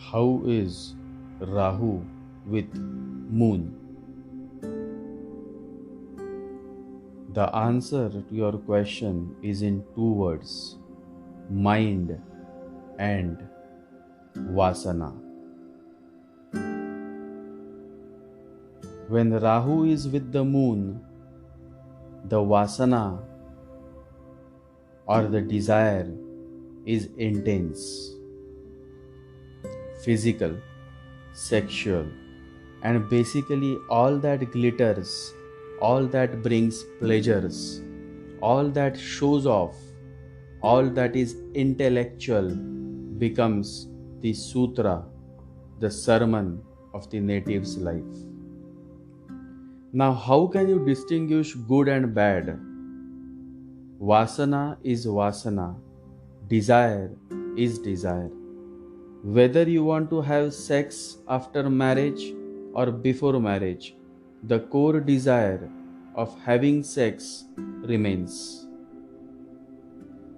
How is Rahu with Moon? The answer to your question is in two words: mind and Vasana. When Rahu is with the Moon, the Vasana or the desire is intense, physical, sexual, and basically all that glitters, all that brings pleasures, all that shows off, all that is intellectual becomes the sutra, the sermon of the native's life. Now, how can you distinguish good and bad? Vasana is vasana, desire is desire. Whether you want to have sex after marriage or before marriage, the core desire of having sex remains.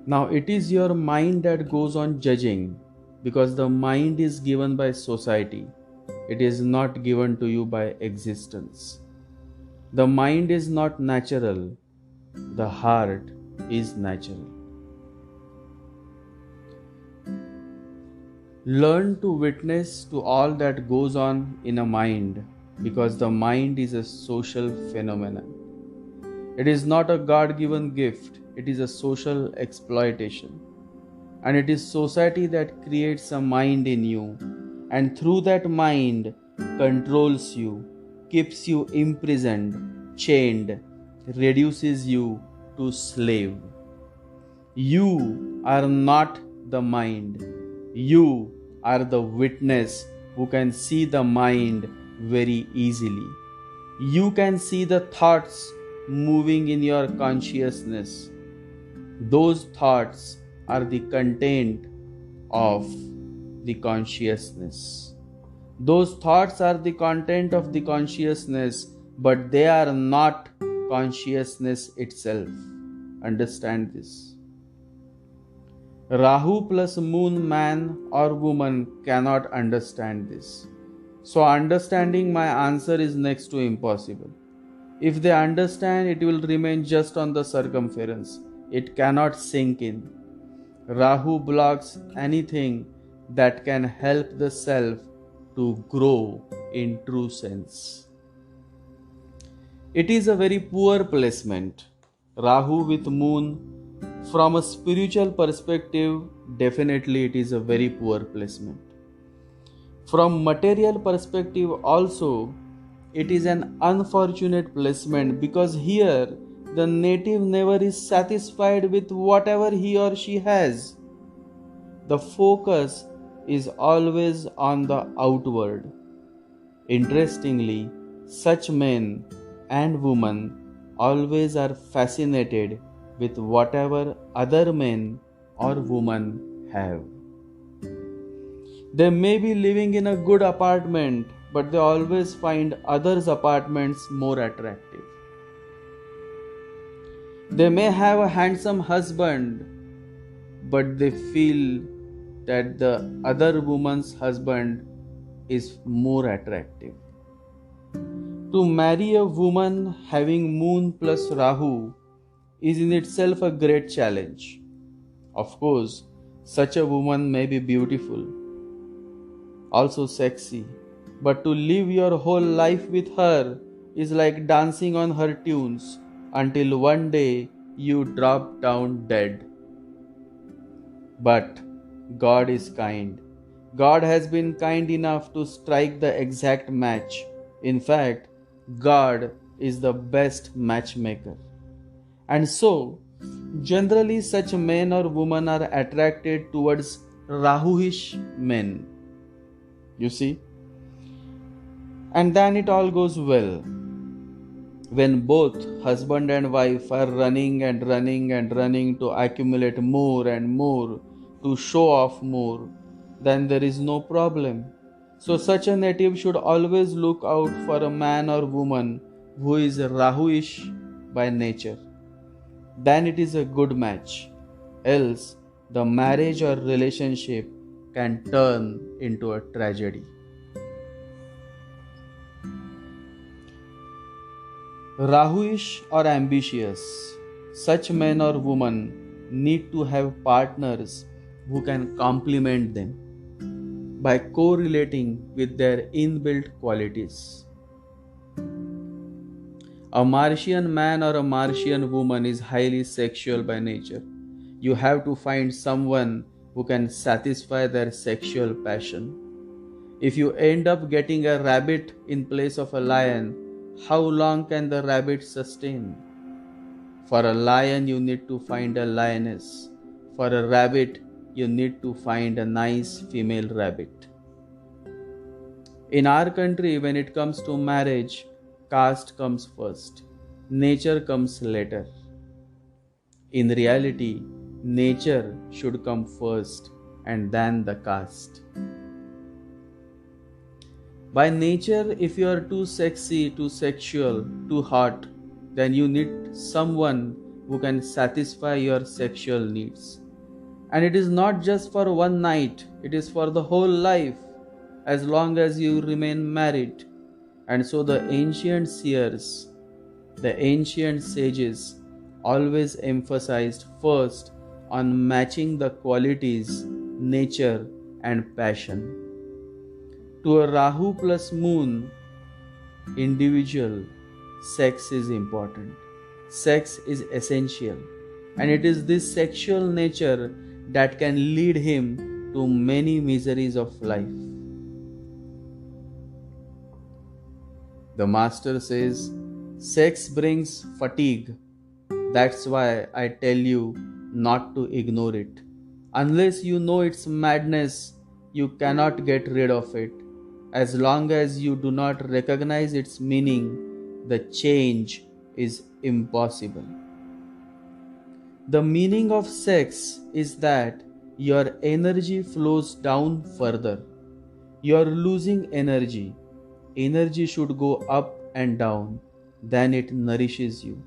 Now, it is your mind that goes on judging, because the mind is given by society. It is not given to you by existence. The mind is not natural. The heart is natural. Learn to witness to all that goes on in a mind, because the mind is a social phenomenon. It is not a God-given gift, it is a social exploitation. And it is society that creates a mind in you, and through that mind controls you, keeps you imprisoned, chained, reduces you to slave. You are not the mind. You are the witness who can see the mind very easily. You can see the thoughts moving in your consciousness. Those thoughts are the content of the consciousness. Those thoughts are the content of the consciousness, but they are not consciousness itself. Understand this. Rahu plus Moon, man or woman, cannot understand this. So understanding my answer is next to impossible. If they understand, it will remain just on the circumference. It cannot sink in. Rahu blocks anything that can help the self to grow in true sense. It is a very poor placement. Rahu with Moon, from a spiritual perspective, definitely it is a very poor placement. From material perspective also, it is an unfortunate placement, because here the native never is satisfied with whatever he or she has. The focus is always on the outward. Interestingly, such men and women always are fascinated with whatever other men or women have. They may be living in a good apartment, but they always find others' apartments more attractive. They may have a handsome husband, but they feel that the other woman's husband is more attractive. To marry a woman having Moon plus Rahu is in itself a great challenge. Of course, such a woman may be beautiful, also sexy, but to live your whole life with her is like dancing on her tunes until one day you drop down dead. But God is kind. God has been kind enough to strike the exact match. In fact, God is the best matchmaker. And so, generally such men or women are attracted towards Rahuish men. You see? And then it all goes well. When both husband and wife are running and running and running to accumulate more and more, to show off more, then there is no problem. So such a native should always look out for a man or woman who is Rahuish by nature. Then it is a good match. Else, the marriage or relationship can turn into a tragedy. Rahuish or ambitious, such men or women need to have partners who can complement them by correlating with their inbuilt qualities. A Martian man or a Martian woman is highly sexual by nature. You have to find someone who can satisfy their sexual passion. If you end up getting a rabbit in place of a lion, how long can the rabbit sustain? For a lion, you need to find a lioness. For a rabbit, you need to find a nice female rabbit. In our country, when it comes to marriage, caste comes first, nature comes later. In reality, nature should come first and then the caste. By nature, if you are too sexy, too sexual, too hot, then you need someone who can satisfy your sexual needs. And it is not just for one night, it is for the whole life, as long as you remain married. And so the ancient seers, the ancient sages, always emphasized first on matching the qualities, nature, and passion. To a Rahu plus Moon individual, sex is important. Sex is essential. And it is this sexual nature that can lead him to many miseries of life. The master says, sex brings fatigue. That's why I tell you not to ignore it. Unless you know its madness, you cannot get rid of it. As long as you do not recognize its meaning, the change is impossible. The meaning of sex is that your energy flows down further. You are losing energy. Energy should go up and down. Then it nourishes you.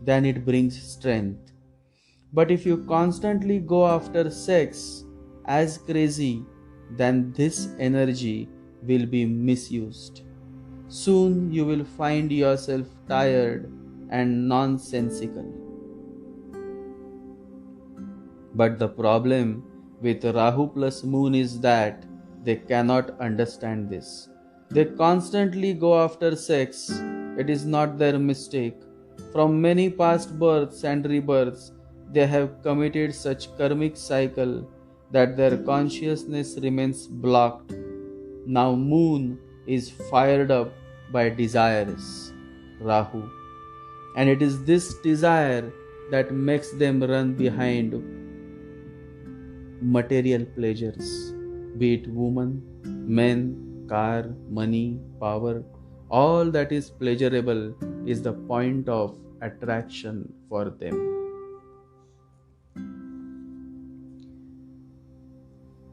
Then it brings strength. But if you constantly go after sex as crazy, then this energy will be misused. Soon you will find yourself tired and nonsensical. But the problem with Rahu plus Moon is that they cannot understand this. They constantly go after sex. It is not their mistake. From many past births and rebirths, they have committed such karmic cycle that their consciousness remains blocked. Now Moon is fired up by desires, Rahu. And it is this desire that makes them run behind material pleasures, be it woman, men, car, money, power. All that is pleasurable is the point of attraction for them.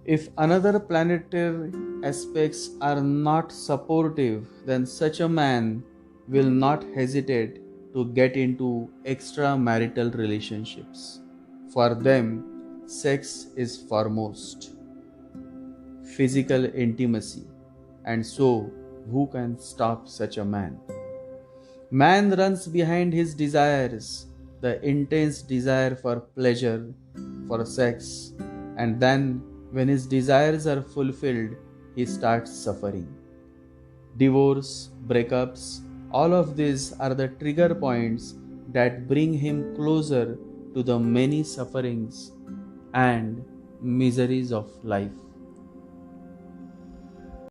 If another planetary aspects are not supportive, then such a man will not hesitate to get into extramarital relationships. For them, sex is foremost, physical intimacy, and so who can stop such a man? Man runs behind his desires, the intense desire for pleasure, for sex, and then when his desires are fulfilled, he starts suffering. Divorce, breakups, all of these are the trigger points that bring him closer to the many sufferings and miseries of life.